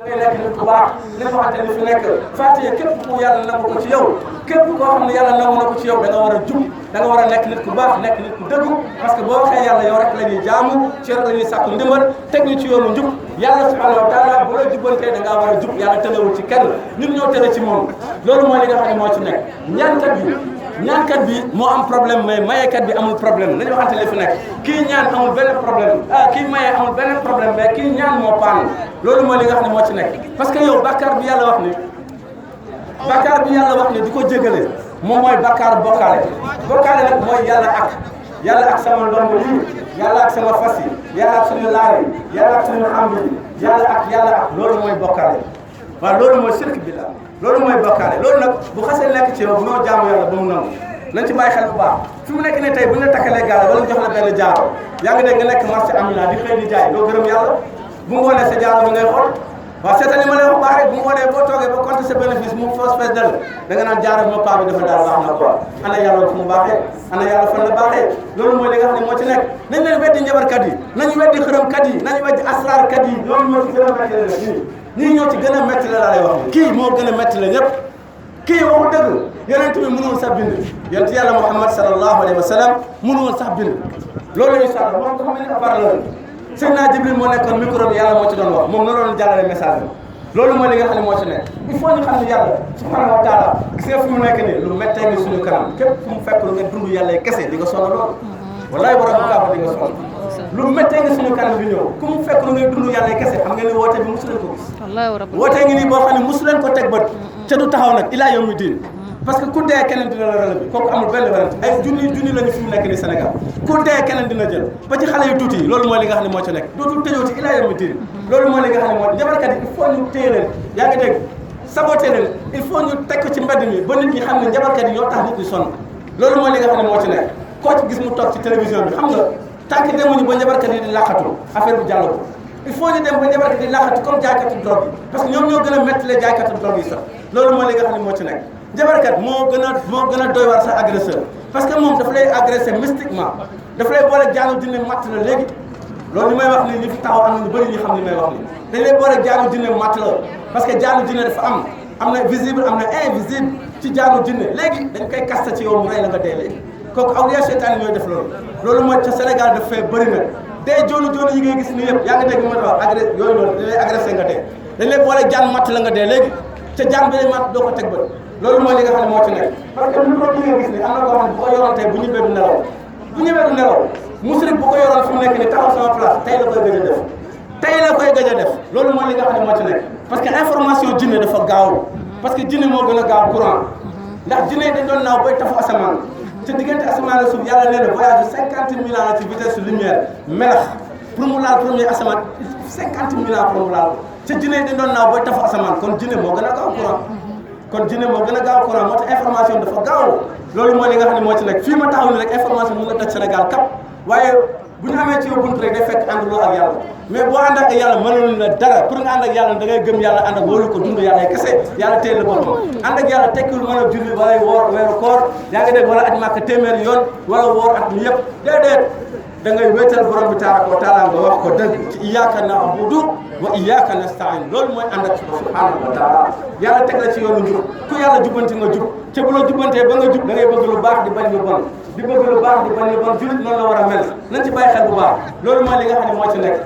ngay nekk nit ku baax li nga xamante ni fi nekk Fatiha képp ku yàlla nangu ko ci yow képp koo xam ne yàlla nangu na ko ci yow da nga war a jub da nga war a nekk nit ku baax nekk nit ku dëggu parce que boo waxee yàlla yow rek la ñuy jaamu ci yow la ñuy sàkku ndimbal teg ñu ci yoonu njub yàlla subhanahu wa taala bu la jubbantee da ngaa war a jub yàlla tëlewul ci kenn ñun ñoo tële ci moom loolu mooy li nga xam ne moo ci nekk ñaankat bi moo am problème mais mayekat bi amul problème nañu waxante li fi nekk kii ñaan amul benn problème kii maye amul benn problème mais kii ñaan moo paan loolu mooy li nga xam ne moo ci nekk parce que yow bàkkaar bi yàlla wax ni di ko jégale moom mooy bàkkaar bokkaale nag mooy yàlla ak sama ndomb lii yàlla ak sama fas yi yàlla ak suñu laar yi yàlla ak suñu xam yi yàlla ak loolu mooy bokkaale waaw loolu mooy sirk bi la loolu mooy bokkaale loolu nag bu xasee nekk ci yow bu noo jaamu yàlla ba mu nangu nañ ci bàyyi xel bu baax fi mu nekk ne tey bu ñu la takkalee gaal wala ñu jox la benn jaaro yaa ngi dégg nga nekk marché Amina di xëy di jaay doo gërëm yàlla bu ngoonee sa jaaro bi ngay xool waaw seetal li ma lay wax baax rek bu ngoonee boo toogee ba compter sa bénéfice mu foos fees dal da nga naan jaaro bi ma paa bi dafa daal baax na quoi ana yàlla fu mu baaxee ana yàlla fan la baaxee loolu mooy li nga xam ne moo ci nekk nañ leen weddi njabarkat yi nañu weddi xërëmkat yi nañu weddi asraarkat yi loolu moo ci gën a métti la ñii ñoo ci gën a métti la laa lay wax kii moo gën a métti la ñëpp kii waxu dëgg yonent bi mënul sax bind yonent yàlla Muhammad sallallahu alayhi wa sallam mënul sax bind loolu incha allah moom dafa mel ni abar la Seydina Jibril moo nekkoon micro bi yàlla moo ci doon wax moom noonu doon jàllale message bi loolu mooy li nga xam ne moo ci nekk il faut ñu xam ne yàlla subhanahu wa taala gis nga fi mu nekk nii lu méttee ngi suñu kanam képp fu mu fekk lu nga dund yàlla kese di nga sonn loolu wallahi borom bu kaaba di nga sonn lu méttee ngi suñu kanam bi ñëw ku mu fekk lu ngay dund yàlla kese xam nga ni woote bi mosu leen ko gis woote ngi nii boo xam ne mosu leen ko teg bët ca du taxaw nag ilaa yawmi diin parce que ku dee keneen dina la relevé kooku amul benn werante ay junni lañu fi mu nekk ni Sénégal ku dee keneen dina jël ba ci xale yu tuuti yi loolu mooy li nga xam ne moo ci nekk dootul tëjooti ilaa yawmi diin loolu mooy li nga xam ne moo njabarkat yi il faut ñu téye leen yaa ngi dégg saboté leen il faut ñu teg ko ci mbedd mi ba nit ñi xam ne njabarkat yi ñoo tax nit ñi sonn loolu mooy li nga xam ne moo ci nekk koo ci gis mu toog ci télévision bi xam nga tant que demuñu ba njabarkat yi di laqatu affaire bi jàll ko il faut ñu dem ba njabarkat yi di laqatu comme jaaykatu drogue yi parce que ñoom ñoo gën a métti les jaaykatu drogue yi sax loolu mooy li nga xam ne moo ci nekk njabarkat moo gën a doy war sax agresseur parce que moom dafa lay agressé mystiquement dafa lay boole jaanu jinne matt la léegi loolu li may wax nii ñi fi taxaw am na ñu bëri ñu xam li may wax nii dañ lay boole jaanu jinne matt la parce que jaanu jinne dafa am na visible am na invisible ci jaanu jinne léegi dañ koy kasta ci yow mu rey la nga dee léegi kooku awliya seytaane ñooy def loolu mooy ca Sénégal daf fay bëri na dee joonu yi ngay gis nii yëpp yaa ngi dégg ma wax yooyu noonu dañ lay agressé nga dee dañ lay boole jaan matt la nga dee léegi ca jaan bi lay matt doo ko teg bët loolu mooy li nga xam ne moo ci nekk parce que lu ko li nga gis ni am na koo xam ne bu ko yoroon tey bu ñëwee du nelaw musrik bu ko yoroon fi mu nekk ni taxaw sama place tey la koy gëj a def loolu mooy li nga xam ne moo ci nekk parce que information jinne dafa gaaw parce que jinne moo gën a gaaw courant ndax jinne dañ doon naaw bay tafu asamaan te diggante asamaan ak suuf yàlla nee na voyage 50 000 ans ci vitesse lumière melax pour mu laal premier asamaan 50 000 ans pour mu laal ko te jinne dañ doon naaw bay tafu asamaan kon jinne moo gën a gaaw courant moo tax information dafa gaaw loolu mooy li nga xam ne moo ci nekk fii ma taxaw ni rek information mën na daj Sénégal kap waaye bu ñu amee ci yow bunt rek day fekk ànduloo ak yàlla mais boo ànd ak yàlla mënul la dara pour nga ànd ak yàlla da ngay gëm yàlla ànd ak wóolu ko dund yàlla kese yàlla téye la boppam ànd ak yàlla tekkiwul mën a julli wala woor weeru koor yaa ngi dégg wala aj Màkka téeméeri yoon wala woor at mi yëpp déedéet da ngay wéetal borom bi tabaraka wa taala nga wax ko dëgg ci iyyaka na'budu wa iyyaka nasta'in loolu mooy ànd ak subhanahu wa taala yàlla teg la ci yoonu njub ku yàlla jubbanti nga jub te bu la jubbantee ba nga jub da ngay bëgg lu baax di bañ lu bon di bëgg lu baax di bañ lu bon julit noonu la war a mel nañ ci bàyyi xel bu baax loolu mooy li nga xam ne moo ci nekk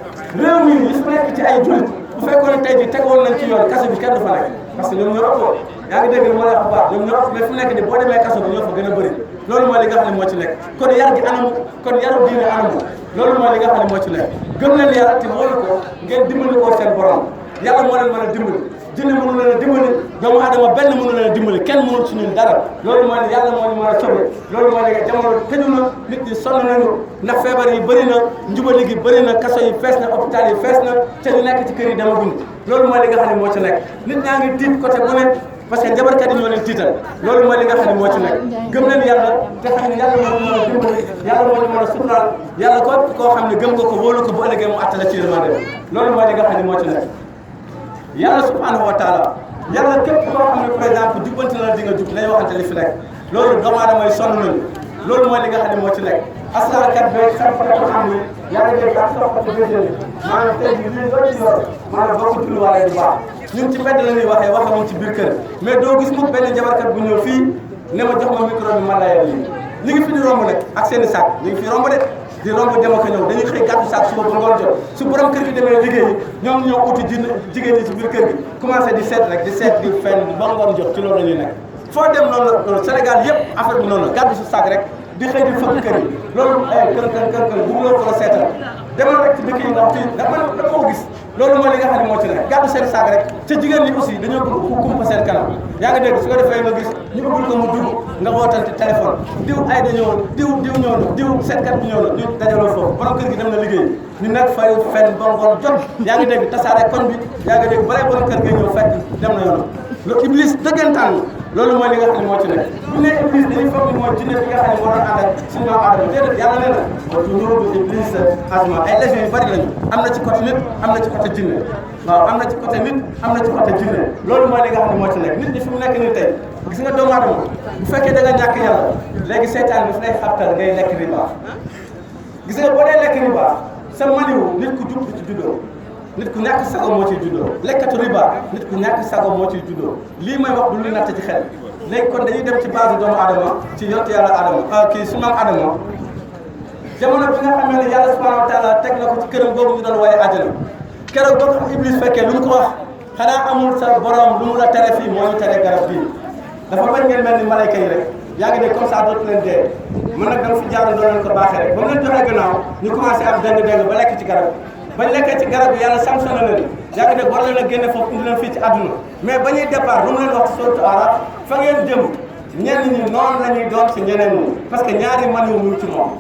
réew mi li su nekk ci ay julit bu fekkoon ne tey jii tegoon nañ ci yoon kaso bi kenn du fa nekk parce que ñoom ñoo ëppoo yaa ngi dégg li ma la wax bu baax ñoom ñoo ëpp mais fu nekk ni boo demee kaso bi ñoo fa gën a bëri loolu mooy li nga xam ne moo ci nekk kon yar gi anamu kon yaru diine anamu loolu mooy li nga xam ne moo ci nekk gëm leen yàlla te wóolu ko ngeen dimbali ko seen borom yàlla moo leen mën a dimbali jinne mënu leen a dimbali doomu adama benn mënu leen a dimbali kenn mënul ci ñun dara loolu mooy ne yàlla moo ñu mën a sobe loolu mooy ne jamono tëju na nit ñi sonn nañu ndax feebar yi bëri na njubali gi bëri na kaso yi fees na hôpital yi fees na te ñu nekk ci kër yi demaguñ loolu mooy li nga xam ne moo ci nekk nit ñaa ngi tiit côté bu ne parce que njabarkat yi ñoo leen tiital loolu mooy li nga xam ne moo ci nekk gëm leen yàlla te xam ne yàlla moo ñu mën a dimbali yàlla moo ñu mën a suturaal yàlla koo xam ne gëm nga ko wóolu ko bu ëllëgee mu attala ci yërmande loolu mooy li nga xam ne moo ci nekk yàlla subhanahu wa taala yàlla képp koo xam ne par exemple jubbanti na la di nga jub lay waxante li fi nekk loolu doomu aadama yi sonn nañu loolu mooy li nga xam ne moo ci nekk asraarkat beeg xam ko xam ne yaa ngi dégg ak soxla ci béykat yi maanaam tey jii lii loo ci yor maanaam boo ko tulluwaale du baax ñun ci mbedd la ñuy waxee ci biir kër mais doo gis mu benn jabarkat bu ñëw fii ne ma jox ma micro bi ma layal lii ñu ngi fi di romb nag ak seen i sac ñu ngi fi romb de di romb dem ak ñëw dañuy xëy gàddu sac suba ba ngoon jot su borom kër gi demee liggéeyi ñoom ñoo uti jigéen ñi ci biir kër gi commencé di seet rek di seet di fenn ba ngoon jot ci loolu la ñuy nekk foo dem noonu la Sénégal yëpp affaire bi noonu la gàddu sa sac rek di xëy di fëgg kër yi loolu kër bu loo ko seetal demal rek ci dëkk yi nga fii da man da koo gis loolu mooy li nga xam ne moo ci nekk gàddu seen saag rek te jigéen ñi aussi dañoo bëgg ku kumpa seen kanam yaa ngi dégg su ko defee nga gis ñu ubbil ko mu dugg nga wootante téléphone diw ay da ñëw diw ñëw na diw seetkat bi ñëw na ñu dajaloo foofu borom kër gi dem na liggéey ñu nekk fay fenn ba ngoon jot yaa ngi dégg tasaare koñ bi yaa ngi dégg balay borom kër gi ñëw fekk dem na yoonam loolu iblis dëggantaan loolu mooy li nga xam ne moo ci nekk bu ne iblis dañuy foog ni mooy jinne bi nga xam ne moo doon ànd ak suñu doomu aadama déedéet yàlla nee na mooy tunuubu iblis asma ay légions yu bari lañu am na ci côté nit am na ci côté jinne waaw am na ci côté nit am na ci côté jinne loolu mooy li nga xam ne moo ci nekk nit ñi fi mu nekk nii tey gis nga doomu aadama bu fekkee da nga ñàkk yàlla léegi seytaan bi fi lay xabtal ngay lekk riba gis nga boo dee lekk riba sa maniwu nit ku jub ci juddoo nit ku ñàkk sago moo ciy juddoo lekkatu riba nit ku ñàkk sago moo ciy juddoo lii may wax du lu natt ci xel léegi kon dañuy dem ci base doomu adama ci yontu yàlla adama kii su maam adama jamono bi nga xamee ne yàlla subhanahu wa taala teg na ko ci këram boobu ñu doon wooye àjjana keroog boo ko iblis fekkee lu ñu ko wax xanaa amul sa borom lu mu la tere fii moo ñu tere garab bii dafa bañ ngeen mel ni malayka yi rek yaa ngi dégg comme ça dootu leen dee man nag dama fi jaaroon doon leen ko baaxee rek ba mu leen joxee gannaaw ñu commencé am deng ba lekk ci garab bañ lekkee ci garab bi yàlla sanctionné leen yaa ngi dégg war leen a génne foofu indi leen fii ci àdduna mais ba ñuy départ lu mu leen wax ci sourate Araf fa ngeen jëm ñenn ñi noonu la ñuy doon ci ñeneen ñi parce que ñaari maniw mu ci moom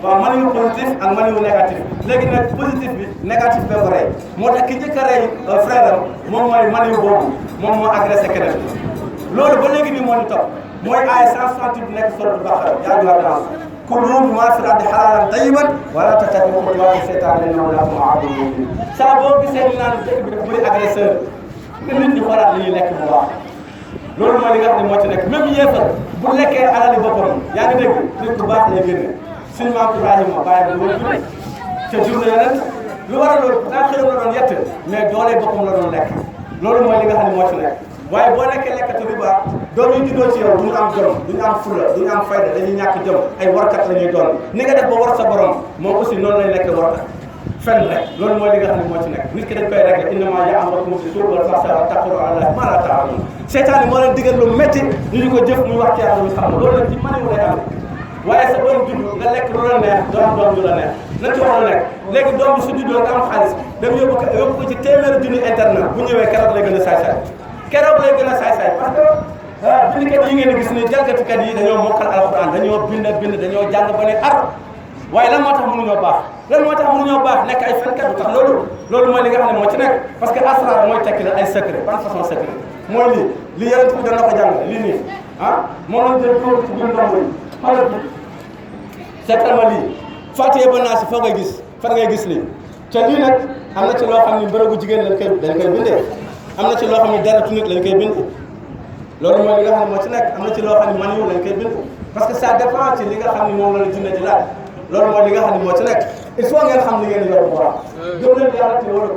waaw maniw positif ak maniw négatif léegi nag positif bi négatif ba ko rey moo tax ki njëkk a rey frère am moom mooy maniw boobu moom moo agressé keneen loolu ba léegi nii moo ñu topp mooy ay 168 bi nekk sourate Baqara yaa ayyuhan naas kulu mimmaa fil ardi halaalan tayyiban wa laa tattabi'uu xutuwaati shaytaan innahu lakum aduwwun mubiin saa boo gisee ñu naan dëkk bi dafa bëri agresseur nga nit ñi xoolaat li ñuy lekk bu baax loolu mooy li nga xam ne moo ci nekk même yéefar bu lekkee alali boppam yaa ngi dégg nit ku baax lay génne suñu maam Ibrahima bàyyi bu wër ca jur na yeneen lu war a loolu daa xëram la doon yett mais doolee boppam la doon lekk loolu mooy li nga xam ne moo ci nekk waaye boo nekkee lekkatu riba doom yi juddoo ci yow duñu am jom duñu am fulla duñu am fayda dañuy ñàkk jom ay warkat la ñuy doon ni nga def ba war sa borom moom aussi noonu lay nekk warkat fenn rek loolu mooy li nga xam ne moo ci nekk nit ki dañ koy régler innamaa ya'murukum bis-suu'i wal fahshaa'i wa an taqulu 'ala Allaahi maa laa ta'lamuun seytaane moo leen digal lu métti ñu di ko jëf muy wax ci yàlla ñu xam loolu nag ci maniw lay am waaye sa doom judd nga lekk lu la neex doo am doom lu la neex na ci war a nekk léegi doom bi su juddoo nga am xaalis dem yóbbu ko ci téeméeri junni internet bu ñëwee keroog lay gën a saay-saay keroog lay gën a saay-saay parce que bindkat yi ngeen di gis ni jàngatikat yi dañoo mokkal alxuraan dañoo bind dañoo jàng ba ne ar waaye lan moo tax mënuñoo baax lan moo tax mënuñoo baax nekk ay fenkat bu tax loolu mooy li nga xam ne moo ci nekk parce que asrar mooy tekki la ay secret ban façon secret mooy li yonent bi doon na ko jàng lii nii moo doon jël tóor ci biir ndomb yi xoolal bi seetal ma lii Faatiha ba Naas foo ngay gis fan ngay gis lii te lii nag am na ci loo xam ne mbërëgu jigéen dañ koy bindee am na ci loo xam ne deretu nit lañ koy bind loolu mooy li nga xam ne moo ci nekk am na ci loo xam ne maniw lañ koy bind parce que ça dépend ci li nga xam ne moom la jinne di laaj loolu mooy li nga xam ne moo ci nekk il faut ngeen xam li ngeen yor bu baax gëm leen yàlla ci wóolu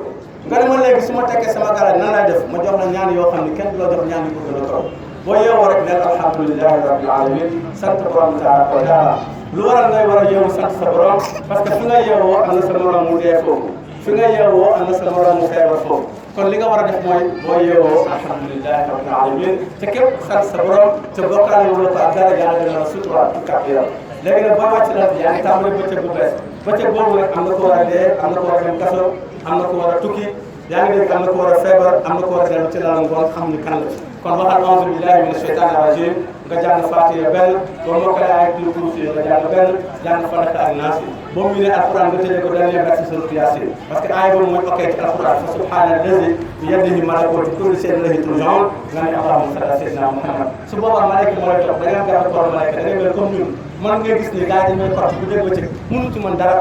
nga ne ma léegi su ma tekkee sama garage nan laay def ma jox la ñaan yoo xam ne kenn du la jox ñaan yi ko gën a kaw boo yeewoo rek neel alhamdulillahi rabbil alamin sant borom tabaraka wa taala lu waral ngay war a yeewu sant sa borom parce que fi nga yeewoo am na sa morom mu dee foofu fi nga yeewoo am na sa morom mu feebar foofu kon li nga war a def mooy boo yeewoo alhamdulillahi rabbil alamin te képp sant sa borom te bokkaale wala ko ak dara yàlla dana la sutura ci kàpp yaram léegi nag boo wàcc la yaa ngi tàmbali bëccëg bu bees bëccëg boobu nag am na ko war a dee am na ko war a dem kaso am na ko war a tukki yaa ngi dégg am na ko war a feebar am na ko war a dem ci lal ngoon xam ni kan la kon waxal a'uuzu billahi mina shaytaani rajiim nga jàng Faatiha benn boo mokkalee Aayatul Kursi nga jàng benn jàng Falaq ak Naas boo mu ne alquran nga tëjee ko dernier verset sourate Yaasin parce que aaya boobu mooy okkee ci alquran fa subhaana llazi bi yadihi malakuutu kulli shay'in wa ilayhi turja'uun nga ne allahumma salli ala sayyidina Muhammad su boobaa malayka moo lay topp da ngay gàtt tool malayka da ngay mel comme ñun man nga gis ni gars yi dañu may porte bu dégg ba cëg mënu ci man dara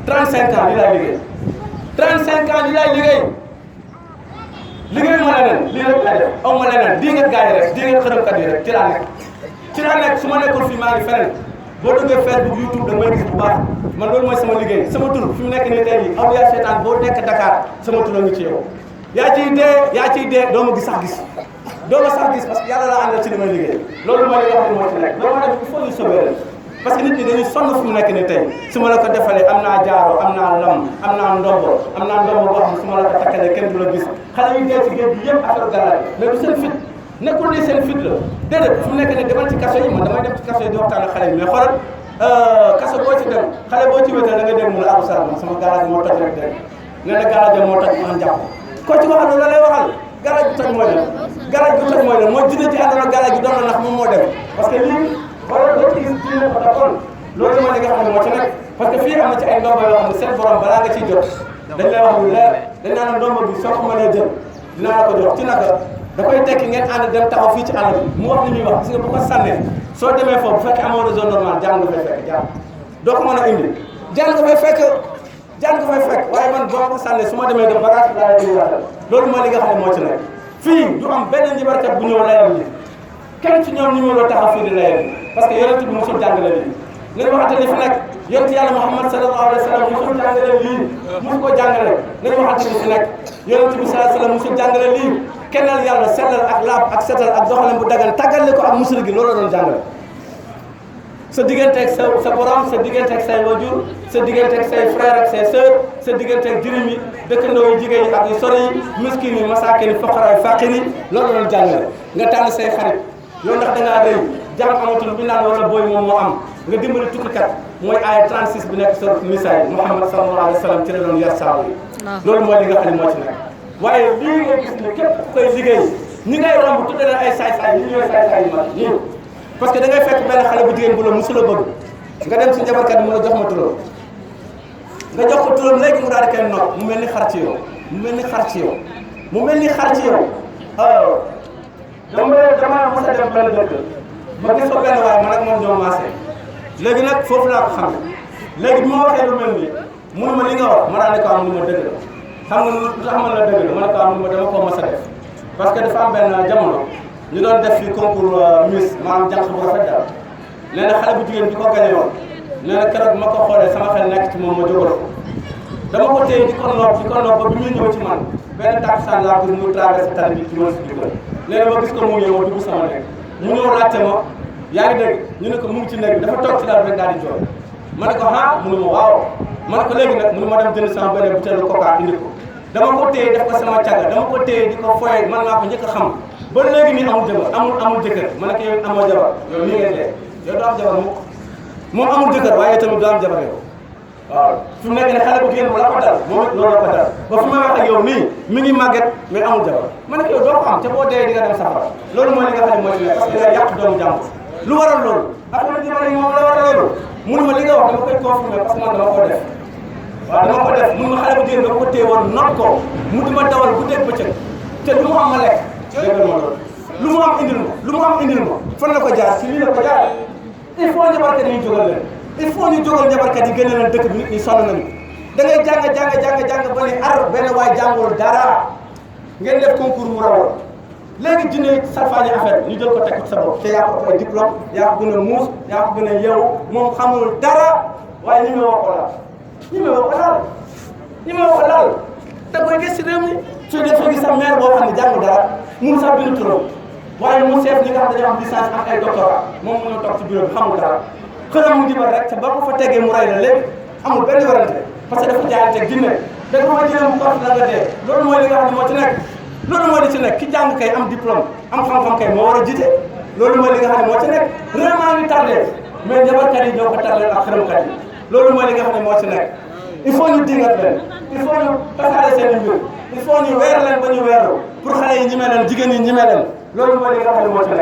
35 ans li laay liggéey 35 ans li laay liggéey ma leneen lii rek laa def aw ma leneen di nga gars yi rek di nga xërëmkat yi rek ci laa nekk su ma nekkul fii maa ngi feneen boo duggee Facebook YouTube da may gis bu baax man loolu mooy sama liggéey sama tur fi mu nekk nii tey jii Awliya Seetaan boo nekk Dakar sama tur a ngi ci yow yaa ciy dee doo ma gis sax gis doo ma sax gis parce que yàlla laa àndal ci li may liggéey loolu mooy li nga xam ne moo ci nekk loolu moo def il faut ñu sauver leen parce que nit ñi dañuy sonn fu mu nekk nii tey su ma la ko defalee am naa jaaro am naa lam am naa ndombo boo xam ne su ma la ko takkalee kenn du la gis xale yi dee ci géej gi yëpp affaire galaay mais du seen fit nekkul ni seen fit la déedéet fu mu nekk nii demal ci kaso yi man damay dem ci kaso yi di waxtaan ak xale yi mais xoolal kaso boo ci dem xale boo ci wéetal da nga dégg mu la Abou Sarr man sama garage moo toj rek dégg nee na garage moo toj man jàpp ko ci waxal loolu lay waxal garage bi toj mooy lan garage bi toj mooy lan mooy dina ci àndoon ak garage bi doon na ndax moom moo dem parce que lii wala doo ci gis diine ko taxoon loolu mooy li nga xam ne moo ci nekk parce que fii am na ci ay ndomba yoo xam ne seen borom balaa nga ciy jot dañ lay wax lu leer dañ naan ndomba bi soo ko mënee jël dinaa la ko jox ci naka da koy tekki ngeen ànd dem taxaw fii ci àll bi mu wax ni ñuy wax gis nga bu ko sànnee soo demee foofu bu fekkee amoo réseau normal jaan nga fay fekk jaan doo ko mën a indi jaan nga fay fekk waaye man boo ko sànnee su ma demee dem bagage bi laa leen di waatal loolu mooy li nga xam ne moo ci nekk fii du am benn njibarkat bu ñëw layal li kenn ci ñoom ñu ñëw la taxaw fii di layal parce que yonent bi mosul jàngale lii nañ waxante li fi nekk yonent yàlla Muhammad sallallahu alayhi wa sallam mosul jàngale lii mosu ko jàngale nañ waxante li fi nekk yonent bi sallallahu alayhi wa sallam mosul jàngale lii kennal yàlla sellal ak laab ak setal ak doxalin bu dagan tàggale ko ak musul gi loolu la doon jàngale sa digganteeg sa borom sa digganteeg say wajur sa digganteeg say frère ak say sœur sa digganteeg jirim yi dëkkandoo yi jigéen yi ak yu sori yi miskin yi masaakin yi foqara yi faqir yi loolu la doon jàngale nga tànn say xarit yow ndax da ngaa rëy jàmm amatul bi naan wala booy moom moo am nga dimbali tukkikat mooy aaya 36 bi nekk sur misaay Muhammad sallallahu alayhi wa sallam ci la doon yar saabu yi loolu mooy li nga xam ne moo ci nekk waaye lii nga gis ne képp ku koy liggéey ñi ngay romb tudde leen ay saay-saay yi ñooy saay-saay yi mag ñii parce que da ngay fekk benn xale bu jigéen bu la musu la bëgg nga dem ci njabarkat bi mu la jox ma turam nga jox ko turam léegi mu daal di koy noot mu mel ni xar ci yow mu mel ni xar ci yow dama mos a dem benn dëkk ma gis ko benn waaye man ak moom ñoo maase léegi nag foofu laa ko xam léegi bi ma waxee lu mel nii mënu ma li nga wax ma daal di ko am lu ma dëgg la xam nga lu tax man la dëgg la ma ne ko am lu ma dama koo mos a def parce que dafa am benn jamono ñu doon def fi concours Miss maanaam jànq bu rafet daal nee na xale bu jigéen bi ko gañe woon nee na keroog ma ko xoolee sama xel nekk ci moom ma jógal ko dama ko téye di ko nopp ba bi muy ñëw ci man benn takkusaan laa gis muy traversé tali bi ci ma si dugal nee na ma gis ko mu ñëw ma dugg sama nekk mu ñëw laajte ma yaa ngi dégg ñu ne ko mu ngi ci nekk bi dafa toog ci daal rek daal di jooy ma ne ko ah mu ne ma waaw ma ne ko léegi nag mu ne ma dem jënd sama benn butéelu coca indi ko dama ko téye def ko sama càgga dama ko téye di ko foyee man maa ko njëkk a xam ba léegi nii amul jabar amul jëkkër ma ne ko yow amoo jabar yow nii ngeen dee yow doo am jabar moom amul jëkkër waaye tamit doo am jabar yow waaw fi mu nekk ne xale bu génn la ko dal moom it loolu la ko dal ba fi may wax ak yow nii mi ngi màgget mais amul jabar ma ne ko yow doo ko am te boo dee di nga dem safara loolu mooy li nga xam ne mooy ci nekk parce que yaa yàq doomu jàmbur lu waral loolu ak lu jabar yi moom la waral loolu mënu ma li nga wax dama koy confirmer parce que man dama ko def waaw dama ko def mënu ma xale bu génn dama ko téye woon not ko mu di ma dawal bu dégg bëccëg te lu mu am ma lekk déggal ma loolu lu mu am indil ma fan la ko jaar si lii la ko jaar il faut njabarkat yi ñu jógal leen il faut ñu jógal njabarkat yi génne leen dëkk bi nit ñi sonn nañu da ngay jàng ba ni ar benn waay jàngul dara ngeen def concours mu rawal léegi jinne salfaañi affaire ñu jël ko teg ci sa bopp te yaa ko ay diplôme yaa ko gën a muus yaa ko gën a yeewu moom xamul dara waaye ñi ma wax ko laal da koy gis si réew mi su dee gis sa maire boo xam ne jàng dara mun sax bind turam waaye mu seet ñi nga xam dañoo am licence ak ay doctorat moom mu ñëw toog ci bureau bi xamul dara xëram mu jibar rek te ba ko fa tegee mu rey la léegi amul benn warante parce que dafa jaayante jinne da nga ma jinne mu kort la nga dee loolu mooy li nga xam ne moo ci nekk loolu mooy li ci nekk ki jàng kay am diplôme am xam-xam kay moo war a jiite loolu mooy li nga xam ne moo ci nekk vraiment ngi tardé mais njabarkat yi ñoo ko tardé ak xërëmkat yi loolu mooy li nga xam ne moo ci nekk il faut ñu dingat leen il faut ñu tasaare seen mbir il faut ñu weer leen ba ñu weeru pour xale yi ñime leen jigéen ñi ñime leen loolu mooy li nga xam ne moo ci nekk